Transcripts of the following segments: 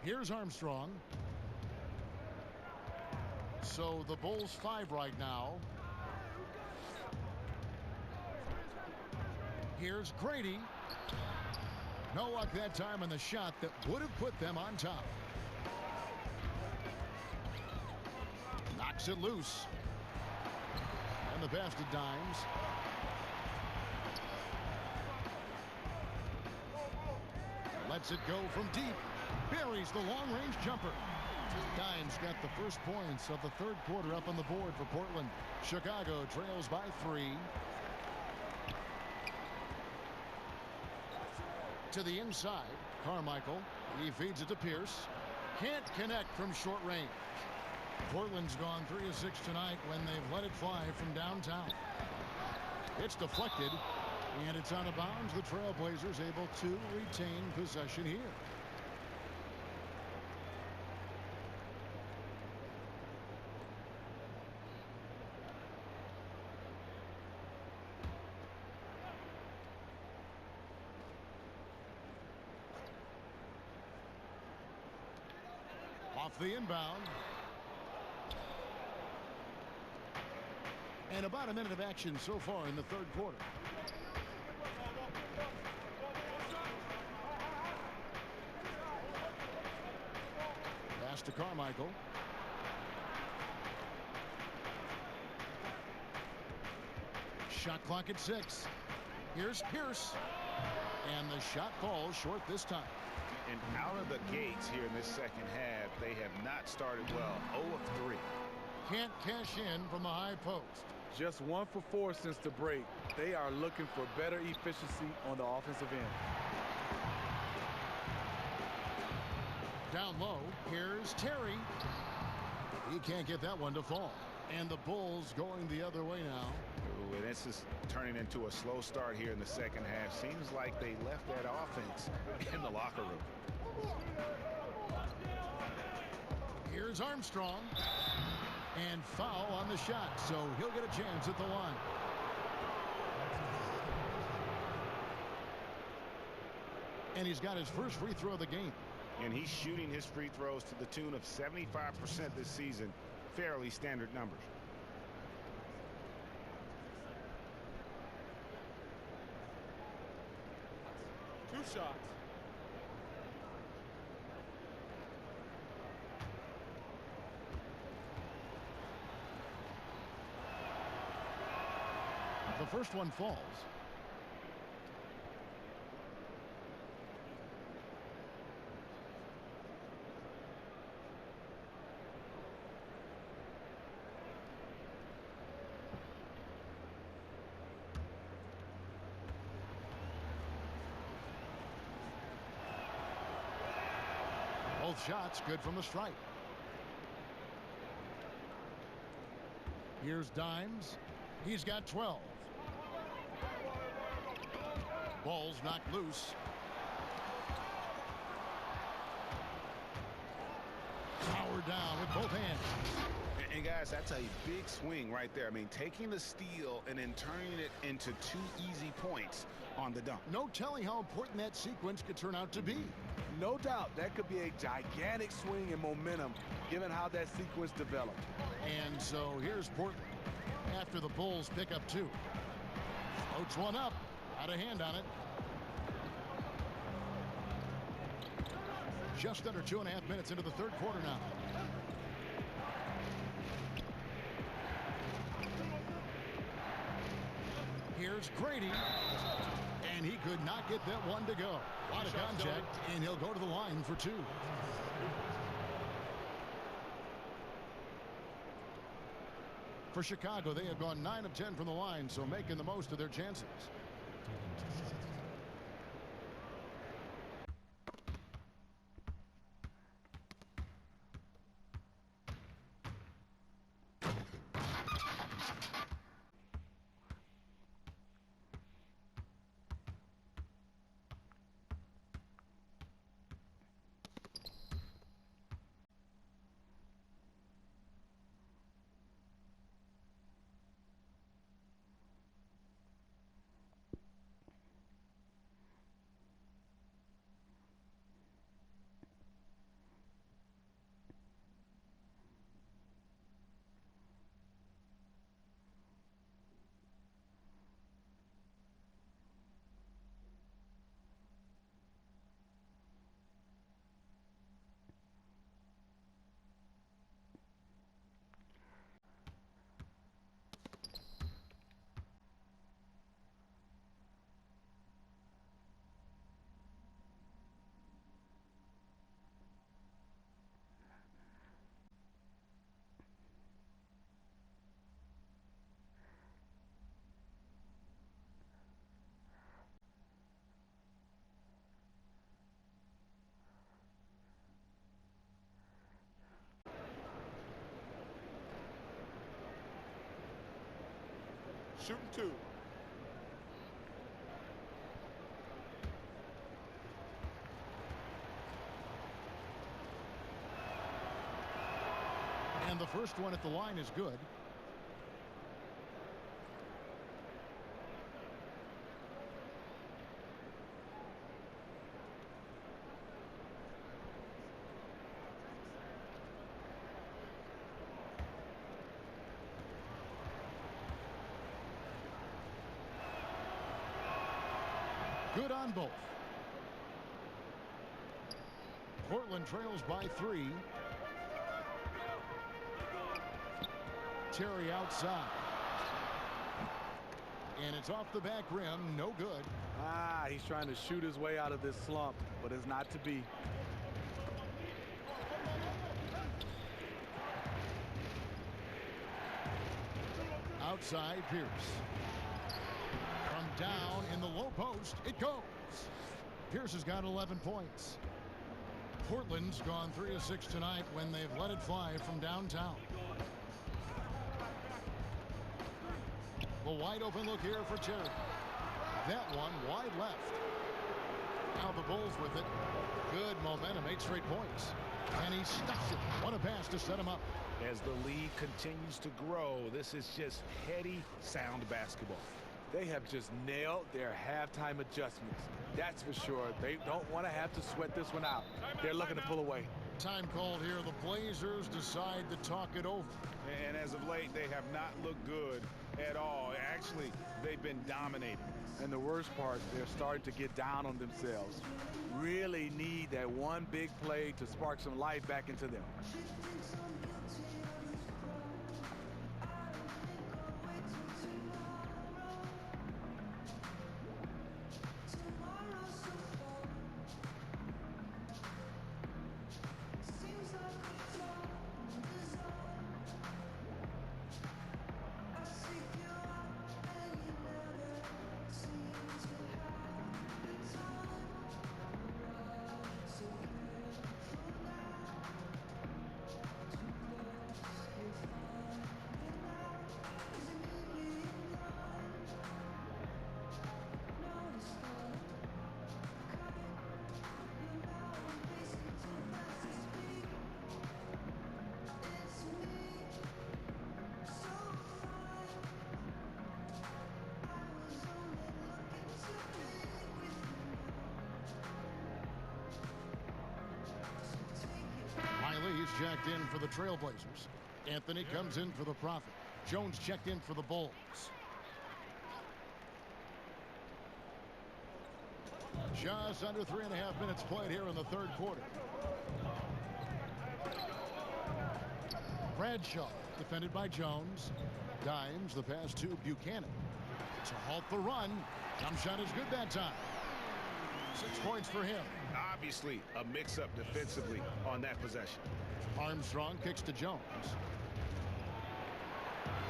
Here's Armstrong. So the Bulls 5 right now. Here's Grady. No luck that time on the shot that would have put them on top. Knocks it loose. And the pass to Dimes. Lets it go from deep. Buries the long-range jumper. Dimes got the first points of the third quarter up on the board for Portland. Chicago trails by 3. To the inside, Carmichael. He feeds it to Pierce. Can't connect from short range. Portland's gone 3 of 6 tonight when they've let it fly from downtown. It's deflected, and it's out of bounds. The Trailblazers able to retain possession here. Off the inbound. And about a minute of action so far in the third quarter. Pass to Carmichael. Shot clock at 6. Here's Pierce. And the shot falls short this time. And out of the gates here in this second half, they have not started well. 0 of 3. Can't cash in from the high post. Just 1 for 4 since the break. They are looking for better efficiency on the offensive end. Down low, here's Terry. He can't get that one to fall. And the Bulls going the other way now. Ooh, and this is turning into a slow start here in the second half. Seems like they left that offense in the locker room. Here's Armstrong. And foul on the shot, so he'll get a chance at the line. And he's got his first free throw of the game. And he's shooting his free throws to the tune of 75% this season. Fairly standard numbers. Two shots. The first one falls. Both shots good from the stripe. Here's Dimes. He's got 12. Ball's knocked loose. Power down with both hands. And guys, that's a big swing right there. I mean, taking the steal and then turning it into 2 easy points on the dunk. No telling how important that sequence could turn out to be. No doubt that could be a gigantic swing in momentum given how that sequence developed. And so here's Portland after the Bulls pick up 2. Floats one up. Out of hand on it. Just under 2.5 minutes into the third quarter now. Here's Grady. And he could not get that one to go. A lot of contact, and he'll go to the line for 2. For Chicago, they have gone 9 of 10 from the line, so making the most of their chances. shooting 2. And the first one at the line is good. Good on both. Portland trails by 3. Terry outside. And it's off the back rim. No good. He's trying to shoot his way out of this slump, but it's not to be. Outside Pierce. From down in the low post, it goes. Pierce has got 11 points. Portland's gone 3 of 6 tonight when they've let it fly from downtown. The wide open look here for Terry. That one wide left. Now the Bulls with it. Good momentum, 8 straight points. And he stuffs it. What a pass to set him up. As the lead continues to grow, this is just heady, sound basketball. They have just nailed their halftime adjustments. That's for sure. They don't want to have to sweat this one out. They're looking to pull away. Time called here. The Blazers decide to talk it over. And as of late, they have not looked good at all. Actually, they've been dominating. And the worst part, they're starting to get down on themselves. Really need that one big play to spark some life back into them. He's jacked in for the Trailblazers. Anthony comes in for the Prophet. Jones checked in for the Bulls. Just under 3.5 minutes played here in the third quarter. Bradshaw defended by Jones. Dimes the pass to Buchanan. To halt the run. Jump shot is good that time. 6 points for him. Obviously a mix-up defensively on that possession. Armstrong kicks to Jones.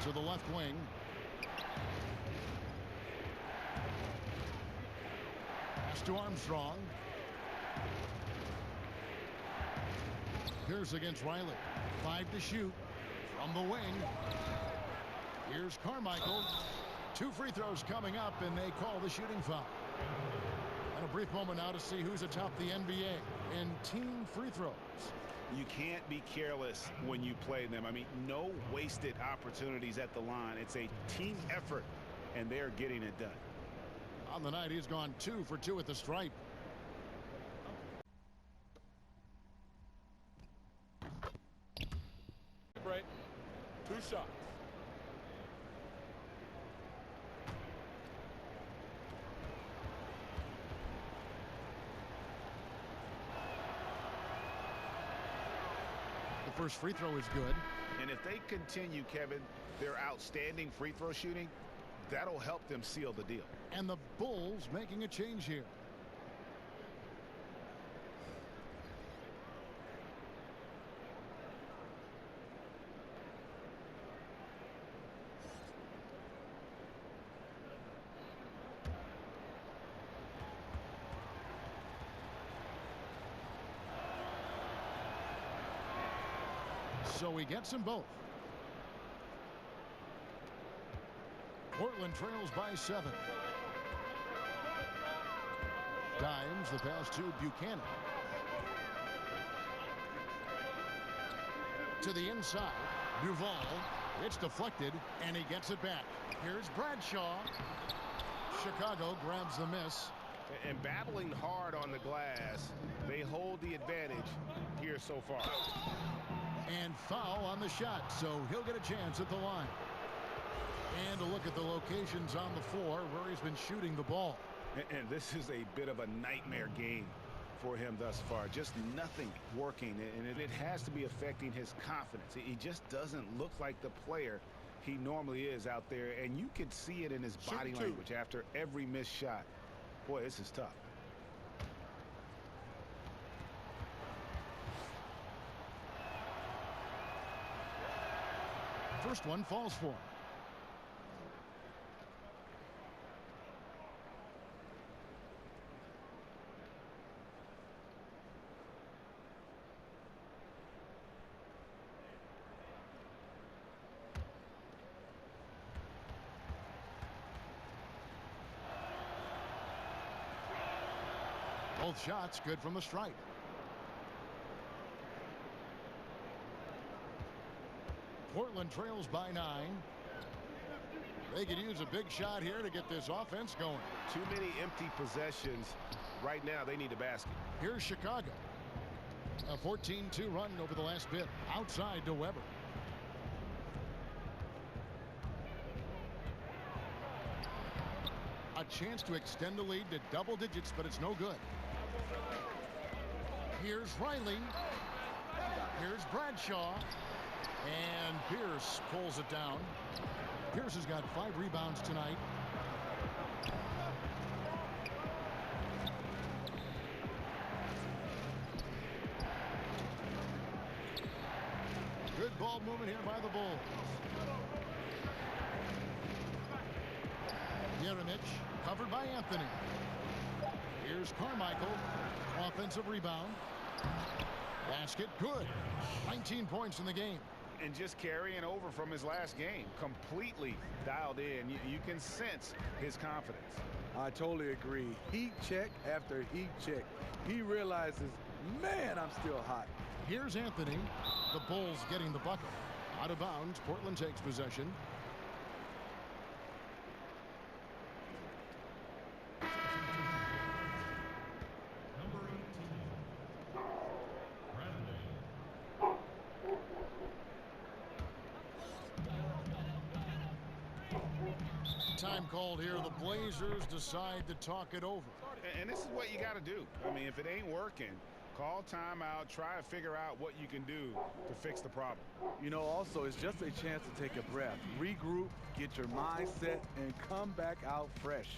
To the left wing. Pass to Armstrong. Pierce against Riley. 5 to shoot. From the wing. Here's Carmichael. 2 free throws coming up, and they call the shooting foul. And a brief moment now to see who's atop the NBA in team free throws. You can't be careless when you play them. I mean, no wasted opportunities at the line. It's a team effort, and they're getting it done. On the night, he's gone 2 for 2 at the stripe. Break. 2 shots. The first free throw is good. And if they continue, Kevin, their outstanding free throw shooting, that'll help them seal the deal. And the Bulls making a change here. So he gets them both. Portland trails by 7. Dimes, the pass to Buchanan. To the inside. Duval. It's deflected, and he gets it back. Here's Bradshaw. Chicago grabs the miss. And battling hard on the glass, they hold the advantage here so far. And foul on the shot, so he'll get a chance at the line. And a look at the locations on the floor where he's been shooting the ball. And this is a bit of a nightmare game for him thus far. Just nothing working, and it has to be affecting his confidence. He just doesn't look like the player he normally is out there, and you can see it in his body language after every missed shot. Boy, this is tough. First one falls for him. Both shots good from the stripe. Portland trails by 9. They could use a big shot here to get this offense going. Too many empty possessions. Right now, they need a basket. Here's Chicago. A 14-2 run over the last bit. Outside to Weber. A chance to extend the lead to double digits, but it's no good. Here's Riley. Here's Bradshaw. And Pierce pulls it down. Pierce has got 5 rebounds tonight. Good ball movement here by the Bulls. Yeremich covered by Anthony. Here's Carmichael. Offensive rebound. Basket good. 19 points in the game. And just carrying over from his last game. Completely dialed in. You can sense his confidence. I totally agree. Heat check after heat check. He realizes, man, I'm still hot. Here's Anthony. The Bulls getting the bucket. Out of bounds. Portland takes possession. Time called here. The Blazers decide to talk it over. And this is what you got to do. I mean, if it ain't working, call timeout, try to figure out what you can do to fix the problem. You know, also, it's just a chance to take a breath, regroup, get your mind set, and come back out fresh.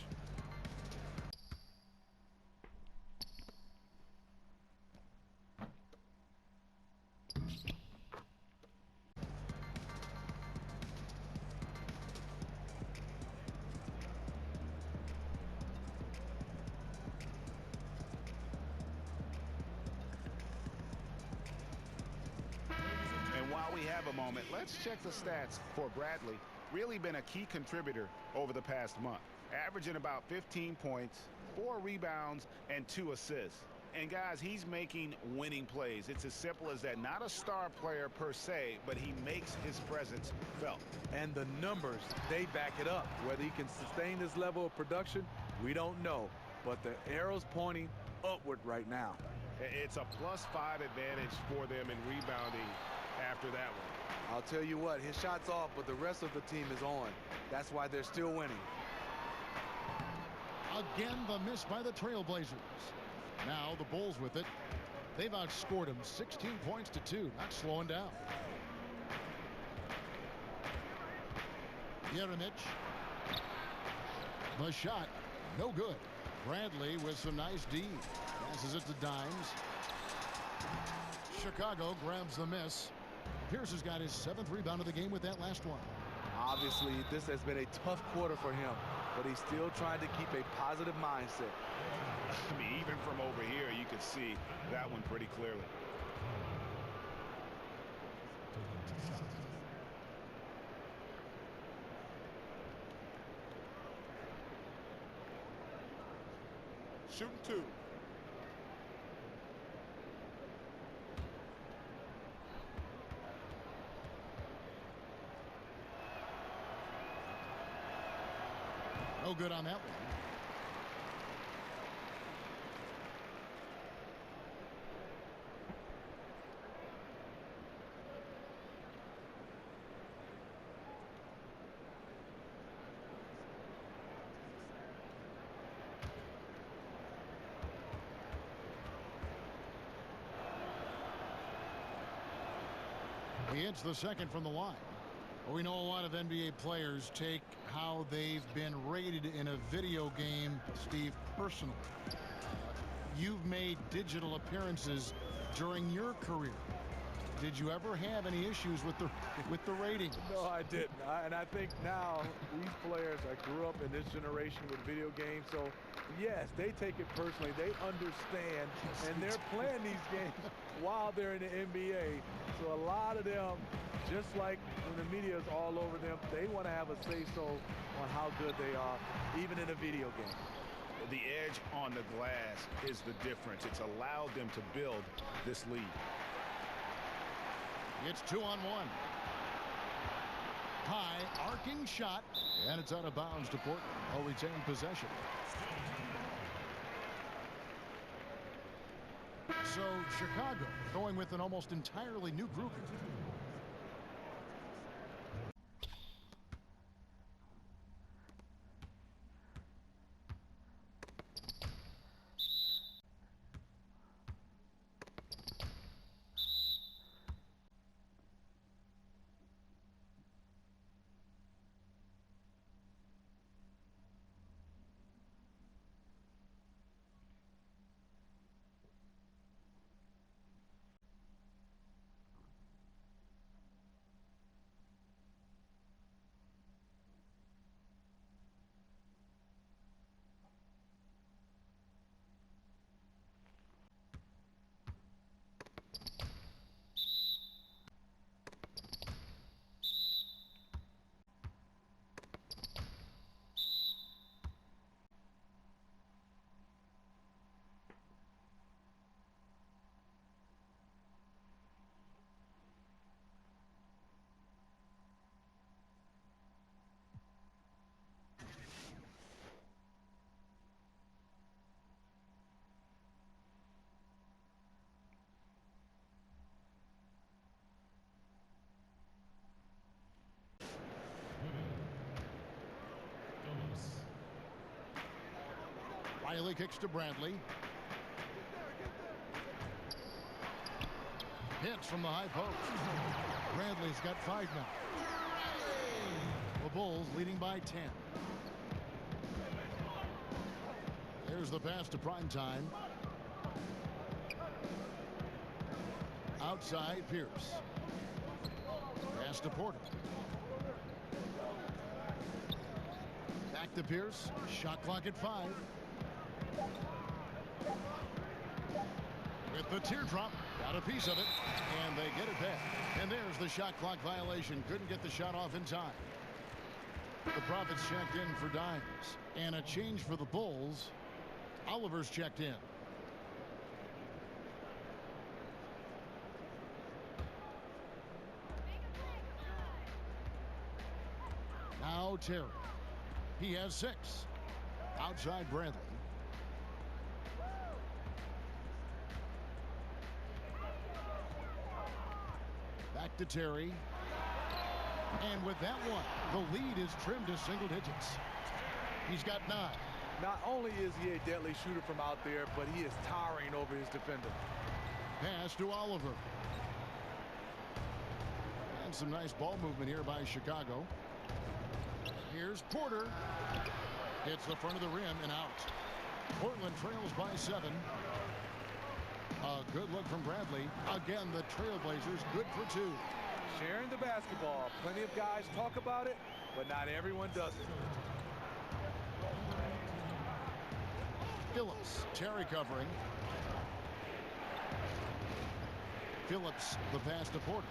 Let's check the stats for Bradley. Really been a key contributor over the past month. Averaging about 15 points, 4 rebounds, and 2 assists. And guys, he's making winning plays. It's as simple as that. Not a star player per se, but he makes his presence felt. And the numbers, they back it up. Whether he can sustain this level of production, we don't know. But the arrow's pointing upward right now. It's a +5 advantage for them in rebounding after that one. I'll tell you what, his shot's off, but the rest of the team is on. That's why they're still winning. Again, the miss by the Trailblazers. Now the Bulls with it. They've outscored them 16 points to 2, not slowing down. Yeremich. The shot, no good. Bradley with some nice D. Passes it to Dimes. Chicago grabs the miss. Pierce has got his 7th rebound of the game with that last one. Obviously, this has been a tough quarter for him, but he's still trying to keep a positive mindset. I mean, even from over here, you could see that one pretty clearly. shooting 2. No good on that one. He hits the second from the line. We know a lot of NBA players take how they've been rated in a video game, Steve, personally. You've made digital appearances during your career. Did you ever have any issues with the ratings? No, I didn't. And I think now these players, I grew up in this generation with video games, so yes, they take it personally. They understand, and they're playing these games while they're in the NBA. So a lot of them, just like when the media is all over them, they want to have a say-so on how good they are, even in a video game. The edge on the glass is the difference. It's allowed them to build this lead. It's 2-on-1. High arcing shot, and it's out of bounds to Portland. Will retain possession. So Chicago going with an almost entirely new group. Riley kicks to Bradley. Hits from the high post. Bradley's got 5 now. The Bulls leading by 10. There's the pass to Primetime. Outside Pierce. Pass to Porter. Back to Pierce. Shot clock at 5. With the teardrop, got a piece of it, and they get it back. And there's the shot clock violation. Couldn't get the shot off in time. The Profits checked in for Dimes. And a change for the Bulls. Oliver's checked in. Now Terry. He has 6. Outside Bradley. Back to Terry. And with that one, the lead is trimmed to single digits. He's got 9. Not only is he a deadly shooter from out there, but he is towering over his defender. Pass to Oliver. And some nice ball movement here by Chicago. Here's Porter. Hits the front of the rim and out. Portland trails by 7. A good look from Bradley. Again, the Trailblazers good for 2. Sharing the basketball. Plenty of guys talk about it, but not everyone does it. Phillips, Terry covering. Phillips, the pass to Porter.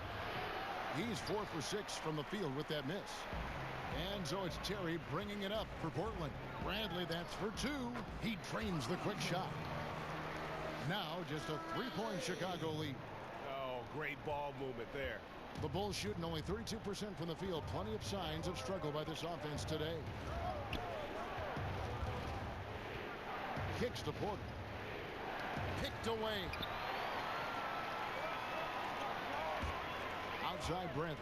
He's 4 for 6 from the field with that miss. And so it's Terry bringing it up for Portland. Bradley, that's for two. He drains the quick shot. Now just a 3-point Chicago lead. Oh, great ball movement there. The Bulls shooting only 32% from the field. Plenty of signs of struggle by this offense today. Kicks to Porter. Picked away. Outside Bradley.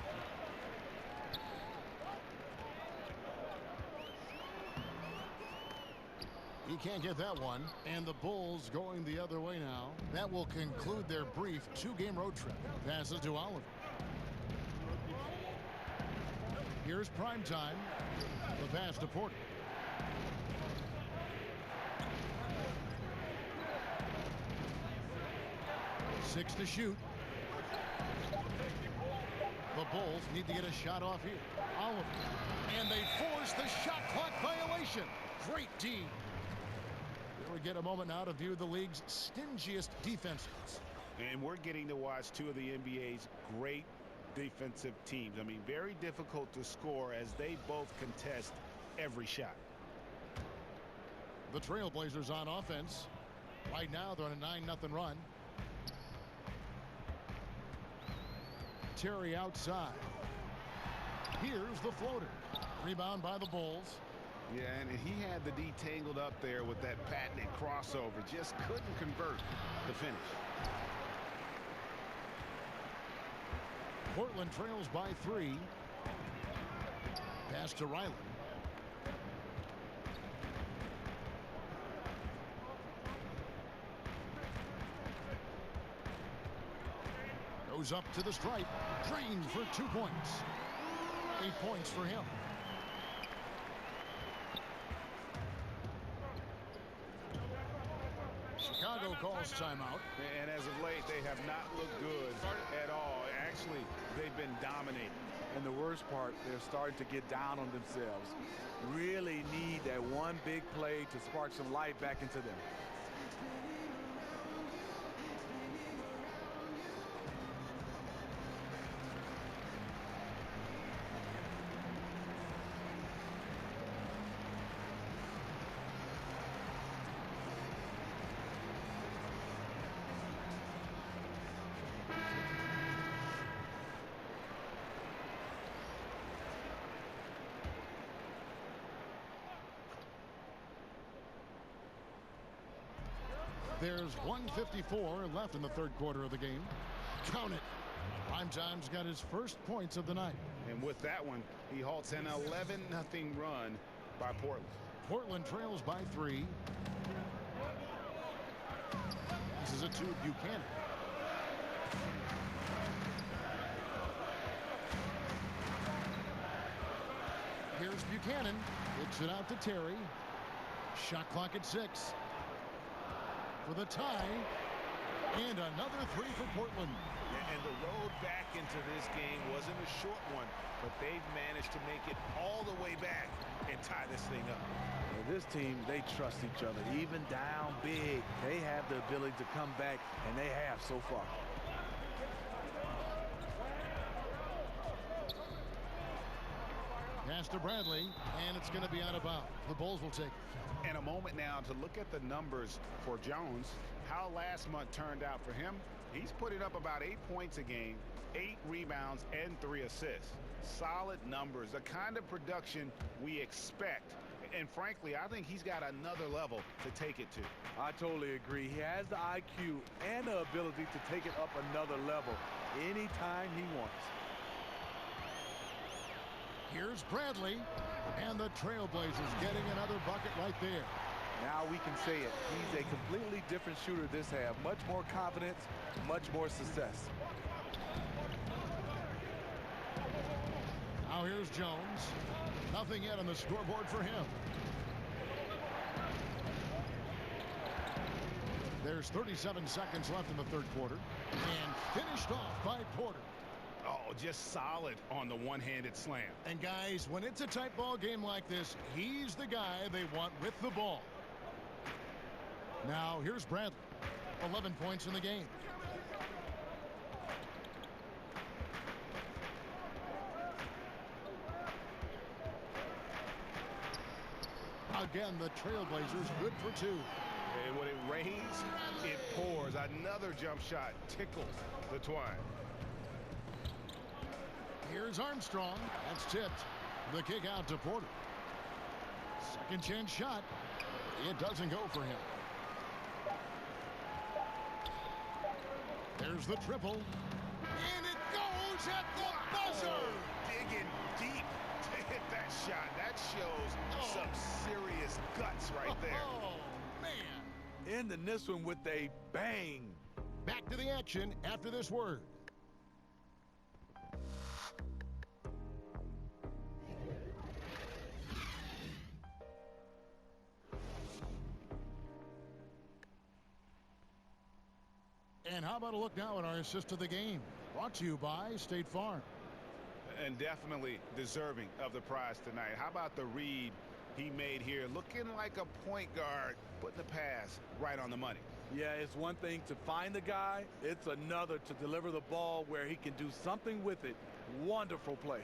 He can't get that one. And the Bulls going the other way now. That will conclude their brief 2-game road trip. Passes to Oliver. Here's prime time. The pass to Porter. Six to shoot. The Bulls need to get a shot off here. Oliver. And they force the shot clock violation. Great D. Here we get a moment now to view the league's stingiest defenses. And we're getting to watch two of the NBA's great defensive teams. I mean, very difficult to score as they both contest every shot. The Trailblazers on offense. Right now they're on a 9-0 run. Terry outside. Here's the floater. Rebound by the Bulls. Yeah, and he had the D tangled up there with that patented crossover. Just couldn't convert the finish. Portland trails by 3. Pass to Riley. Goes up to the stripe. Drained for 2 points. 8 points for him. Chicago calls timeout. And as of late, they have not looked good at all. Actually, they've been dominating. And the worst part, they're starting to get down on themselves. Really need that one big play to spark some life back into them. There's 1:54 left in the third quarter of the game. Count it. Primetime's got his first points of the night. And with that one, he halts an 11-0 run by Portland. Portland trails by 3. This is a 2 Buchanan. Here's Buchanan. Kicks it out to Terry. Shot clock at 6. For the tie. And another 3 for Portland. Yeah, and the road back into this game wasn't a short one, but they've managed to make it all the way back and tie this thing up. Well, this team, they trust each other. Even down big, they have the ability to come back, and they have so far. Pass to Bradley, and it's going to be out of bounds. The Bulls will take it. And a moment now to look at the numbers for Jones. How last month turned out for him. He's putting up about 8 points a game, 8 rebounds, and 3 assists. Solid numbers, the kind of production we expect. And frankly, I think he's got another level to take it to. I totally agree. He has the IQ and the ability to take it up another level anytime he wants. Here's Bradley, and the Trailblazers getting another bucket right there. Now we can say it. He's a completely different shooter this half. Much more confidence, much more success. Now here's Jones. Nothing yet on the scoreboard for him. There's 37 seconds left in the third quarter. And finished off by Porter. Oh, just solid on the one-handed slam. And guys, when it's a tight ball game like this, he's the guy they want with the ball. Now here's Bradley. 11 points in the game. again, the Trailblazers good for 2. And when it rains, it pours. Another jump shot tickles the twine. Here's Armstrong. That's tipped. The kick out to Porter. Second chance shot. It doesn't go for him. There's the triple. And it goes at the buzzer. Digging deep to hit that shot. That shows some serious guts right there. Oh, man. Ending this one with a bang. Back to the action after this word. And how about a look now at our assist of the game? Brought to you by State Farm. And definitely deserving of the prize tonight. How about the read he made here? Looking like a point guard, putting the pass right on the money. Yeah, it's one thing to find the guy. It's another to deliver the ball where he can do something with it. Wonderful play.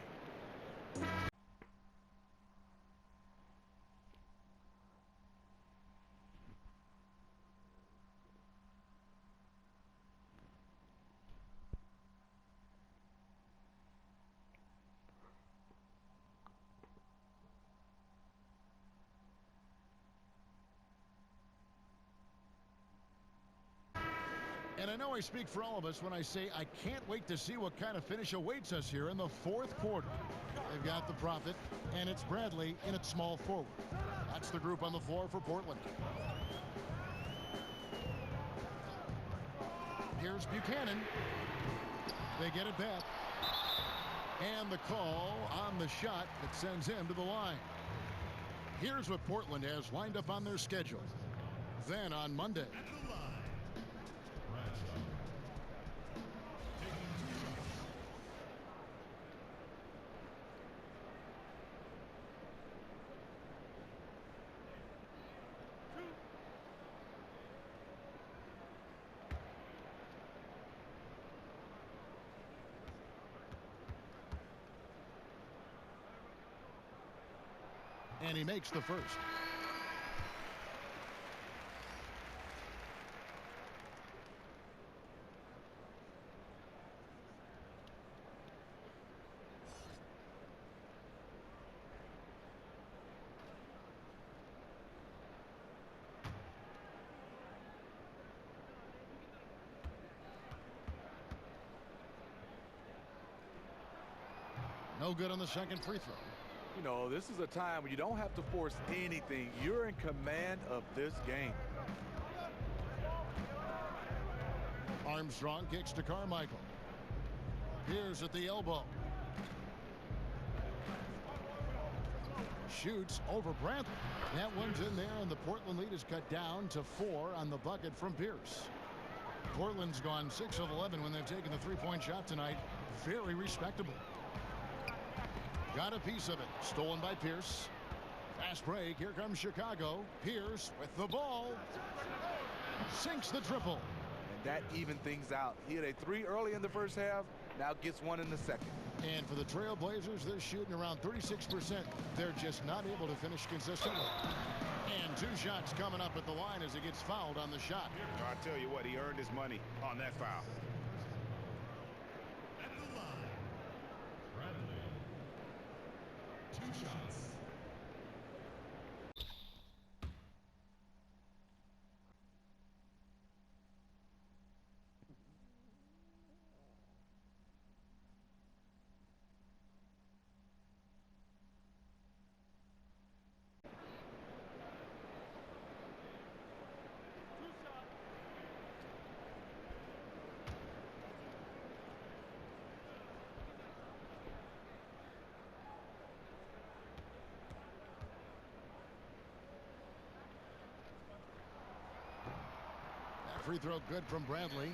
And I know I speak for all of us when I say I can't wait to see what kind of finish awaits us here in the fourth quarter. They've got the Prophet, and it's Bradley in at small forward. That's the group on the floor for Portland. Here's Buchanan. They get it back. And the call on the shot that sends him to the line. Here's what Portland has lined up on their schedule. Then on Monday, and he makes the first. No good on the second free throw. You know, this is a time when you don't have to force anything. You're in command of this game. Armstrong kicks to Carmichael. Here's at the elbow. Shoots over Bradley. That one's in there, and the Portland lead is cut down to 4 on the bucket from Pierce. Portland's gone 6 of 11 when they've taken the three-point shot tonight. Very respectable. Got a piece of it. Stolen by Pierce. Fast break. Here comes Chicago. Pierce with the ball. Sinks the triple. And that even things out. He had a 3 early in the first half. Now gets 1 in the second. And for the Trailblazers, they're shooting around 36%. They're just not able to finish consistently. And 2 shots coming up at the line as he gets fouled on the shot. I tell you what, he earned his money on that foul. Free throw good from Bradley.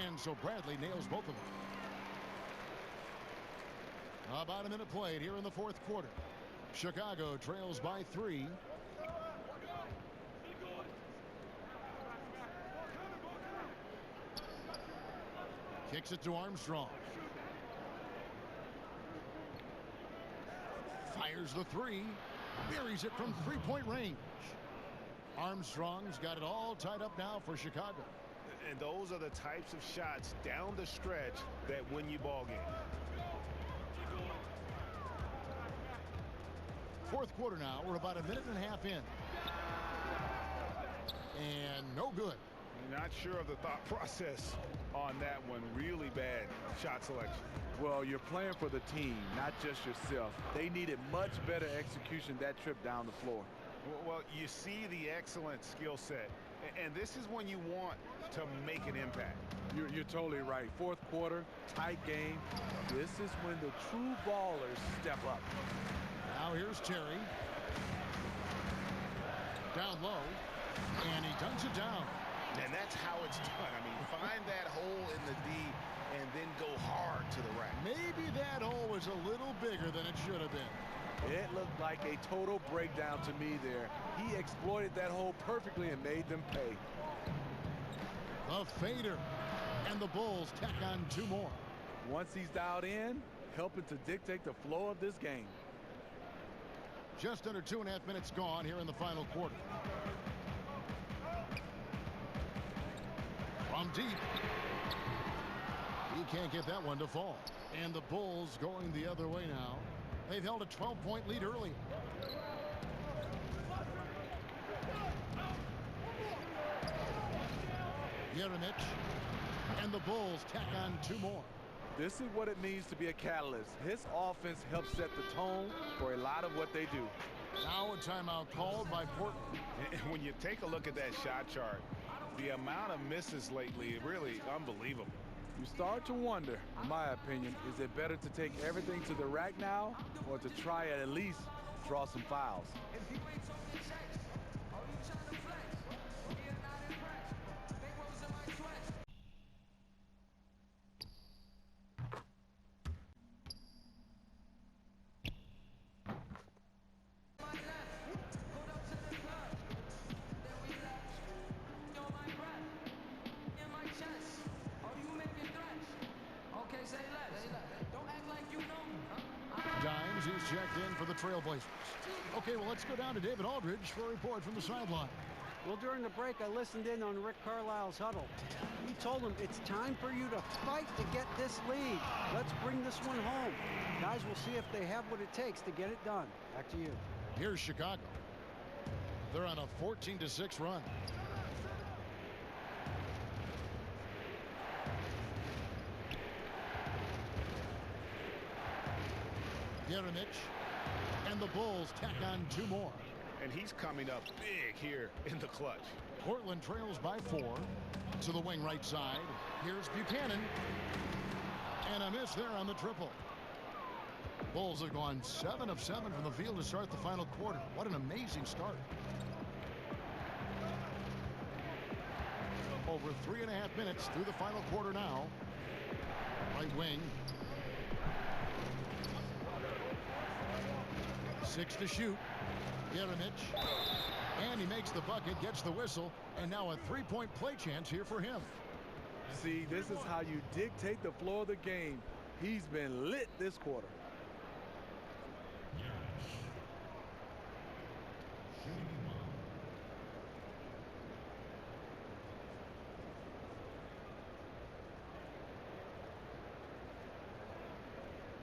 And and so Bradley nails both of them. About a minute played here in the fourth quarter. Chicago trails by 3. Kicks it to Armstrong. Fires the 3. Buries it from three-point range. Armstrong's got it all tied up now for Chicago. And those are the types of shots down the stretch that win you ball games. Fourth quarter now. We're about a minute and a half in. And no good. Not sure of the thought process on that one. Really bad shot selection. Well, you're playing for the team, not just yourself. They needed much better execution that trip down the floor. Well, you see the excellent skill set, and this is when you want to make an impact. You're totally right. Fourth quarter, tight game. This is when the true ballers step up. Now here's Terry. Down low, and he dunks it down. And that's how it's done. I mean, find that hole in the D and then go hard to the rack. Maybe that hole was a little bigger than it should have been. It looked like a total breakdown to me there. He exploited that hole perfectly and made them pay. A fader, and the Bulls tack on 2 more. Once he's dialed in, helping to dictate the flow of this game. Just under 2.5 minutes gone here in the final quarter. From deep. He can't get that one to fall. And the Bulls going the other way now. They've held a 12-point lead early. Jeremic. And the Bulls tack on 2 more. This is what it means to be a catalyst. His offense helps set the tone for a lot of what they do. Now a timeout called by Portland. And when you take a look at that shot chart, the amount of misses lately, really unbelievable. You start to wonder, in my opinion, is it better to take everything to the rack now or to try at least draw some fouls? Dimes is checked in for the Trailblazers. Okay, well, let's go down to David Aldridge for a report from the sideline. Well, during the break, I listened in on Rick Carlisle's huddle. He told him it's time for you to fight to get this lead. Let's bring this one home. Guys, we'll see if they have what it takes to get it done. Back to you. Here's Chicago. They're on a 14-6 run. Jeremic, and the Bulls tack on 2 more. And he's coming up big here in the clutch. Portland trails by 4 to the wing right side. Here's Buchanan. And a miss there on the triple. Bulls have gone 7 of 7 from the field to start the final quarter. What an amazing start. Over 3.5 minutes through the final quarter now. Right wing. 6 to shoot. Jeremic. And he makes the bucket, gets the whistle, and now a 3-point play chance here for him. See, this is how you dictate the flow of the game. He's been lit this quarter.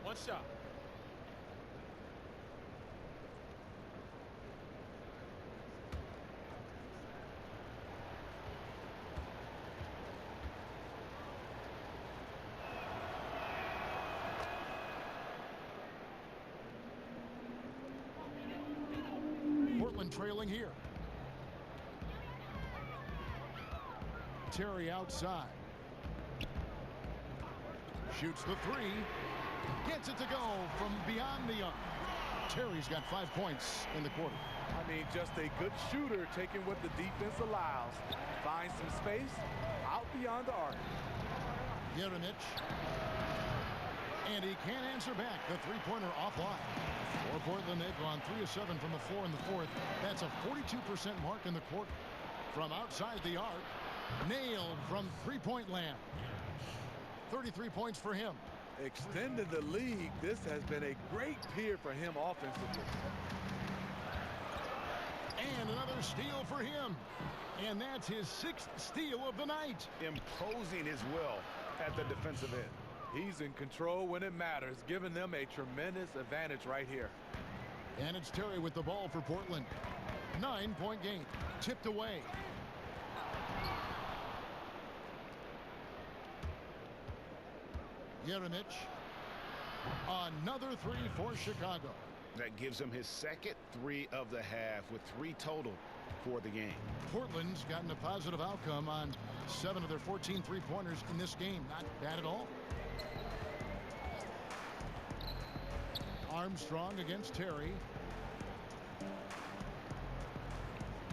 One shot. Portland trailing here. Terry outside. Shoots the 3. Gets it to go from beyond the arc. Terry's got 5 points in the quarter. I mean, just a good shooter taking what the defense allows. Find some space out beyond the arc. Jeremic. And he can't answer back. The three-pointer offline. For Portland, they've gone 3 of 7 from the floor in the fourth. That's a 42% mark in the quarter. From outside the arc, nailed from three-point land. 33 points for him. Extended the lead. This has been a great period for him offensively. And another steal for him. And that's his 6th steal of the night. Imposing his will at the defensive end. He's in control when it matters, giving them a tremendous advantage right here. And it's Terry with the ball for Portland. 9-point game. Tipped away. Jeremic. Another three for Chicago. That gives him his second 3 of the half with 3 total for the game. Portland's gotten a positive outcome on 7 of their 14 three-pointers in this game. Not bad at all. Armstrong against Terry.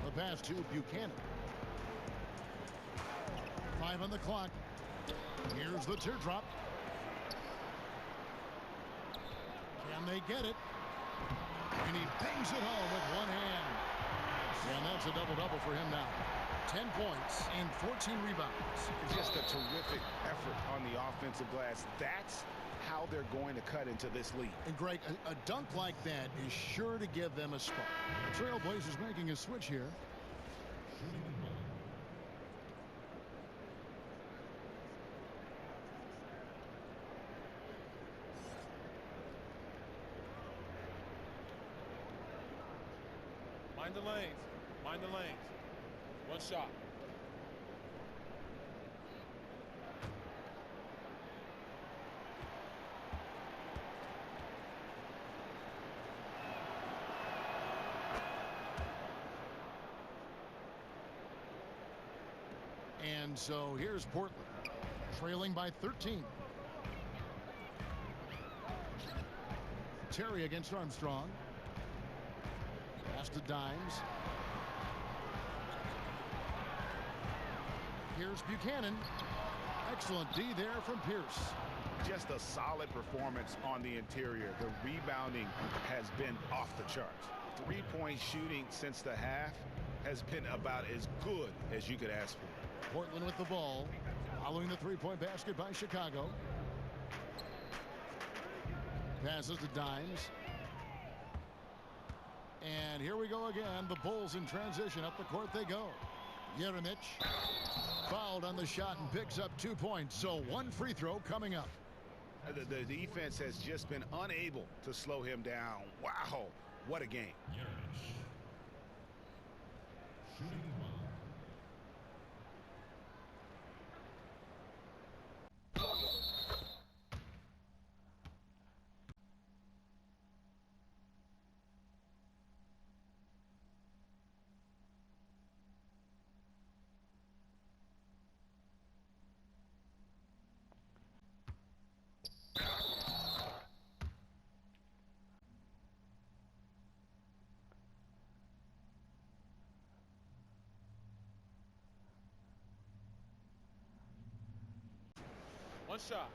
The pass to Buchanan. 5 on the clock. Here's the teardrop. Can they get it? And he bangs it home with one hand. And that's a double-double for him now. 10 points and 14 rebounds. Just a terrific effort on the offensive glass. That's how they're going to cut into this lead. And Greg, a dunk like that is sure to give them a spark. The Trailblazers making a switch here. Mind the lanes. Mind the lanes. One shot. And so here's Portland, trailing by 13. Terry against Armstrong. Pass to Dimes. Here's Buchanan. Excellent D there from Pierce. Just a solid performance on the interior. The rebounding has been off the charts. 3-point shooting since the half has been about as good as you could ask for. Portland with the ball, following the three-point basket by Chicago. Passes to Dimes. And here we go again. The Bulls in transition. Up the court they go. Jeremic fouled on the shot and picks up 2 points. So 1 free throw coming up. The defense has just been unable to slow him down. Wow, what a game. One shot.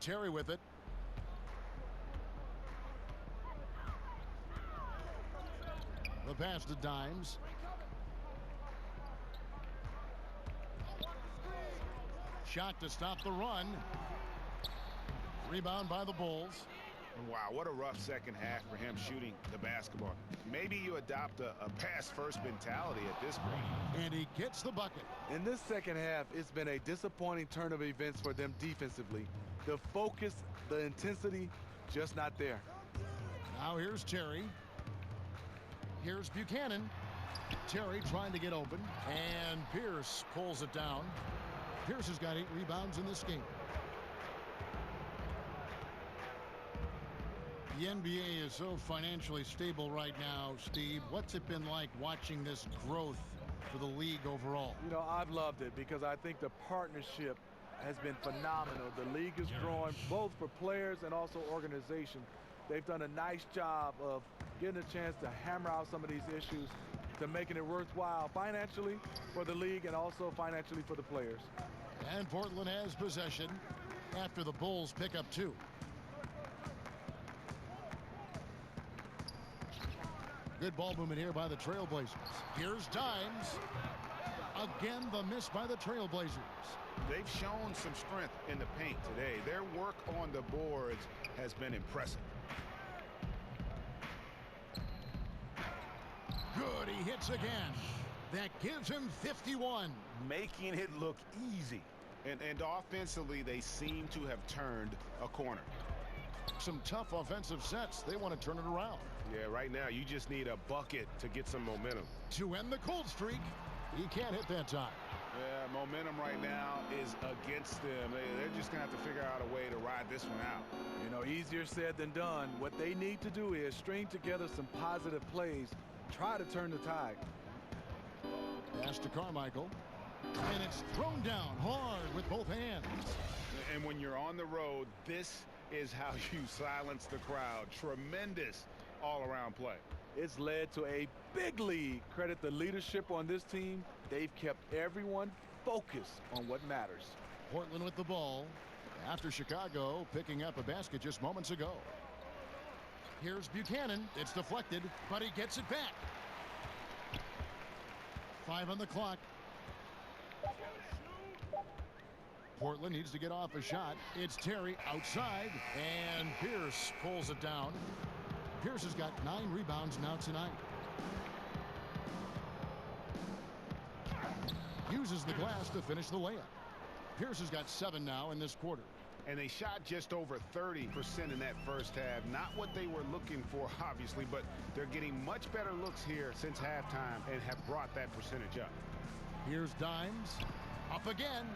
Terry with it. The pass to Dimes. Shot to stop the run. Rebound by the Bulls. Wow, what a rough second half for him shooting the basketball. Maybe you adopt a pass-first mentality at this point. And he gets the bucket. In this second half, it's been a disappointing turn of events for them defensively. The focus, the intensity, just not there. Now here's Terry. Here's Buchanan. Terry trying to get open. And Pierce pulls it down. Pierce has got 8 rebounds in this game. The NBA is so financially stable right now, Steve. What's it been like watching this growth for the league overall. You know, I've loved it because I think the partnership has been phenomenal. The league is growing both for players and also organization. They've done a nice job of getting a chance to hammer out some of these issues, to making it worthwhile financially for the league and also financially for the players. And Portland has possession after the Bulls pick up 2. Good ball movement here by the Trailblazers. Here's Dimes. Again, the miss by the Trailblazers. They've shown some strength in the paint today. Their work on the boards has been impressive. Good, he hits again. That gives him 51. Making it look easy. And offensively, they seem to have turned a corner. Some tough offensive sets. They want to turn it around. Yeah, right now you just need a bucket to get some momentum. To end the cold streak, he can't hit that time. Yeah, momentum right now is against them. They're just going to have to figure out a way to ride this one out. You know, easier said than done. What they need to do is string together some positive plays, try to turn the tide. Pass to Carmichael. And it's thrown down hard with both hands. And when you're on the road, this is how you silence the crowd. Tremendous all-around play. It's led to a big lead. Credit the leadership on this team. They've kept everyone focused on what matters. Portland with the ball after Chicago picking up a basket just moments ago. Here's Buchanan. It's deflected, but he gets it back. 5 on the clock. Portland needs to get off a shot. It's Terry outside, and Pierce pulls it down. Pierce has got 9 rebounds now tonight. Uses the glass to finish the layup. Pierce has got 7 now in this quarter. And they shot just over 30% in that first half. Not what they were looking for, obviously, but they're getting much better looks here since halftime and have brought that percentage up. Here's Dimes. Up again.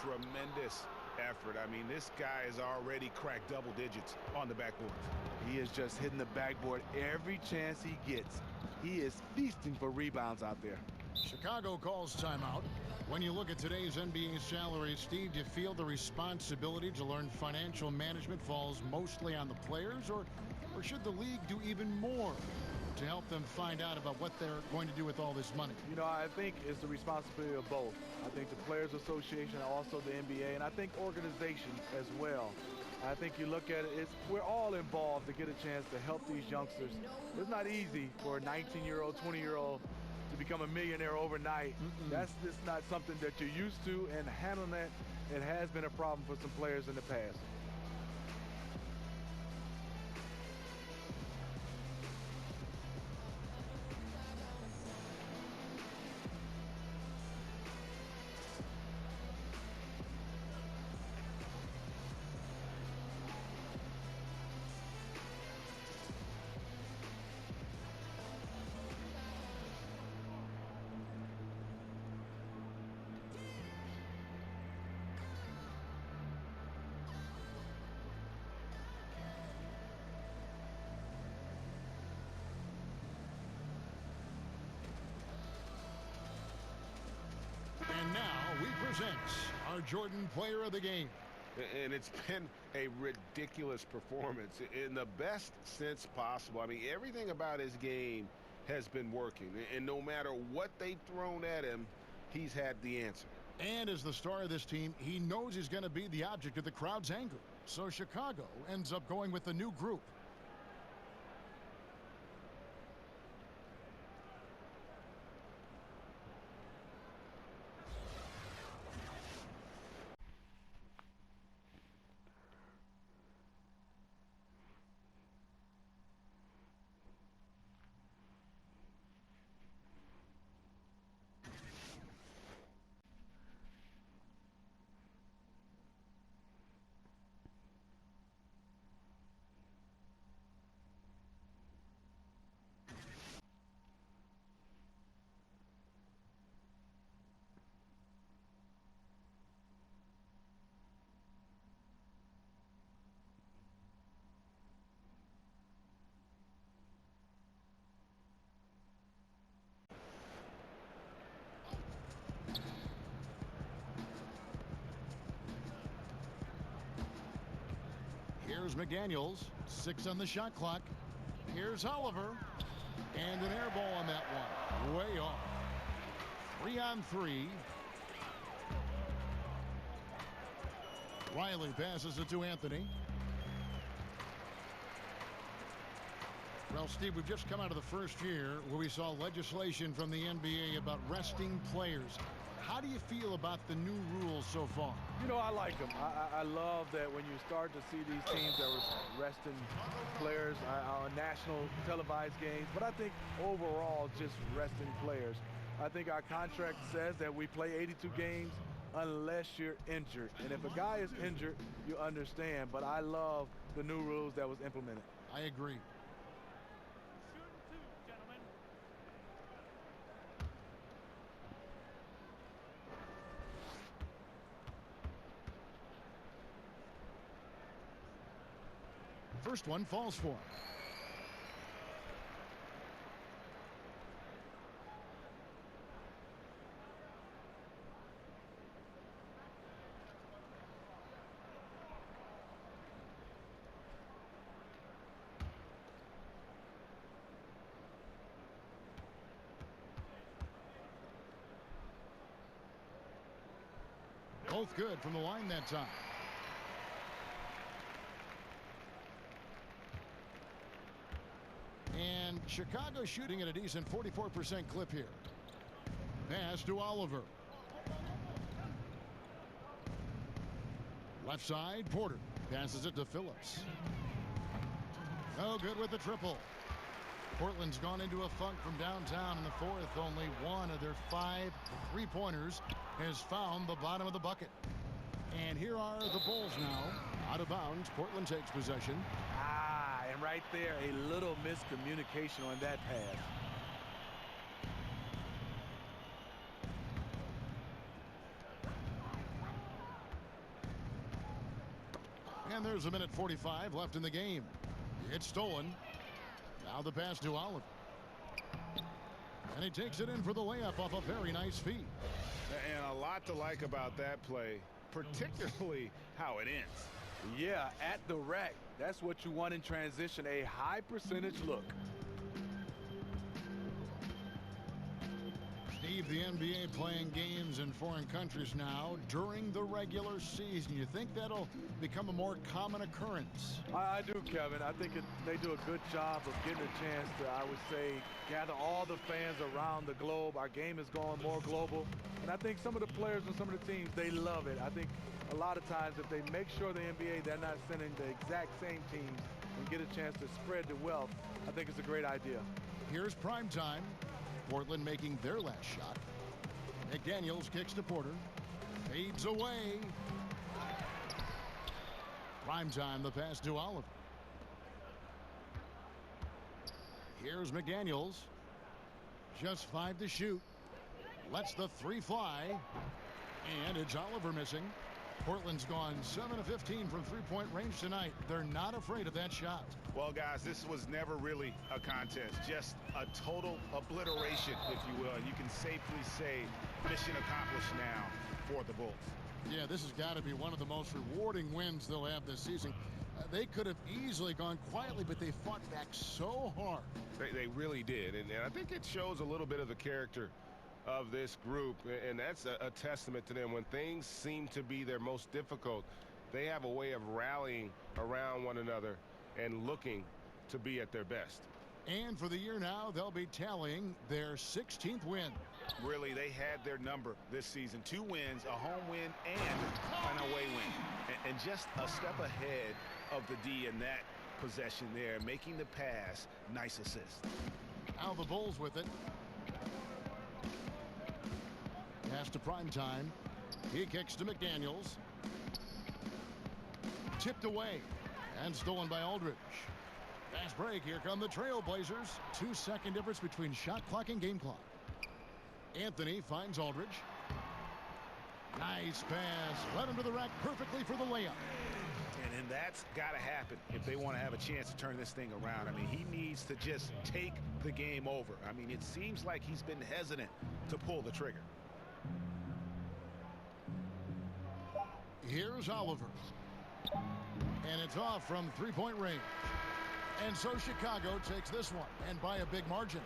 Tremendous effort. I mean, this guy has already cracked double digits on the backboard. He is just hitting the backboard every chance he gets. He is feasting for rebounds out there. Chicago calls timeout. When you look at today's NBA salaries, Steve, do you feel the responsibility to learn financial management falls mostly on the players, or should the league do even more to help them find out about what they're going to do with all this money? You know, I think it's the responsibility of both. I think the Players Association and also the NBA, and I think organizations as well. I think you look at it, we're all involved to get a chance to help these youngsters. It's not easy for a 19-year-old, 20-year-old to become a millionaire overnight. That's just not something that you're used to, and handling that, it has been a problem for some players in the past. And now we present our Jordan Player of the Game. And it's been a ridiculous performance in the best sense possible. I mean, everything about his game has been working. And no matter what they've thrown at him, he's had the answer. And as the star of this team, he knows he's going to be the object of the crowd's anger. So Chicago ends up going with the new group. Here's McDaniels. 6 on the shot clock. Here's Oliver. And an air ball on that one. Way off. 3 on 3. Riley passes it to Anthony. Well, Steve, we've just come out of the first year where we saw legislation from the NBA about resting players. How do you feel about the new rules so far? You know, I like them. I love that when you start to see these teams that were resting players on national televised games. But I think overall, just resting players. I think our contract says that we play 82 games unless you're injured. And if a guy is injured, you understand. But I love the new rules that was implemented. I agree. First one falls for him. Both good from the line that time. And Chicago shooting at a decent 44% clip here. Pass to Oliver. Left side, Porter passes it to Phillips. No good with the triple. Portland's gone into a funk from downtown in the fourth. Only one of their 5 3-pointers has found the bottom of the bucket. And here are the Bulls now. Out of bounds, Portland takes possession. And right there, a little miscommunication on that pass. And there's a minute 45 left in the game. It's stolen. Now the pass to Oliver. And he takes it in for the layup off a very nice feed. And a lot to like about that play, particularly how it ends. Yeah, at the rack. That's what you want in transition, a high percentage look. Steve, the NBA playing games in foreign countries now during the regular season. You think that'll become a more common occurrence? I do, Kevin. I think they do a good job of getting a chance to, I would say, gather all the fans around the globe. Our game is going more global. And I think some of the players and some of the teams, they love it. I think a lot of times if they make sure the NBA, they're not sending the exact same teams and get a chance to spread the wealth, I think it's a great idea. Here's prime time. Portland making their last shot. McDaniels kicks to Porter. Fades away. Prime time, the pass to Oliver. Here's McDaniels. Just 5 to shoot. Lets the 3 fly. And it's Oliver missing. Portland's gone 7 of 15 from 3-point range tonight. They're not afraid of that shot. Well, guys, this was never really a contest, just a total obliteration, if you will. And you can safely say mission accomplished now for the Bulls. Yeah, this has got to be one of the most rewarding wins they'll have this season. They could have easily gone quietly, but they fought back so hard. They really did. And I think it shows a little bit of the character of this group, and that's a testament to them. When things seem to be their most difficult, they have a way of rallying around one another and looking to be at their best. And for the year now, they'll be tallying their 16th win. Really, they had their number this season. 2 wins, a home win, and an away win. And just a step ahead of the D in that possession there, making the pass. Nice assist. Now the Bulls with it. Pass to prime time. He kicks to McDaniels. Tipped away and stolen by Aldridge. Fast break. Here come the Trailblazers. 2-second difference between shot clock and game clock. Anthony finds Aldridge. Nice pass. Led him to the rack perfectly for the layup. And that's got to happen if they want to have a chance to turn this thing around. I mean, he needs to just take the game over. I mean, it seems like he's been hesitant to pull the trigger. Here's Oliver. And it's off from three-point range. And so Chicago takes this one, and by a big margin.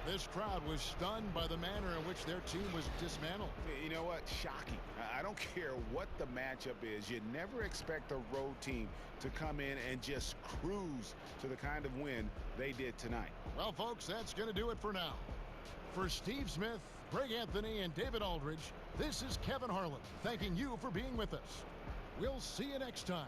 This crowd was stunned by the manner in which their team was dismantled. You know what? Shocking. I don't care what the matchup is. You never expect a road team to come in and just cruise to the kind of win they did tonight. Well, folks, that's going to do it for now. For Steve Smith, Greg Anthony, and David Aldridge, this is Kevin Harlan thanking you for being with us. We'll see you next time.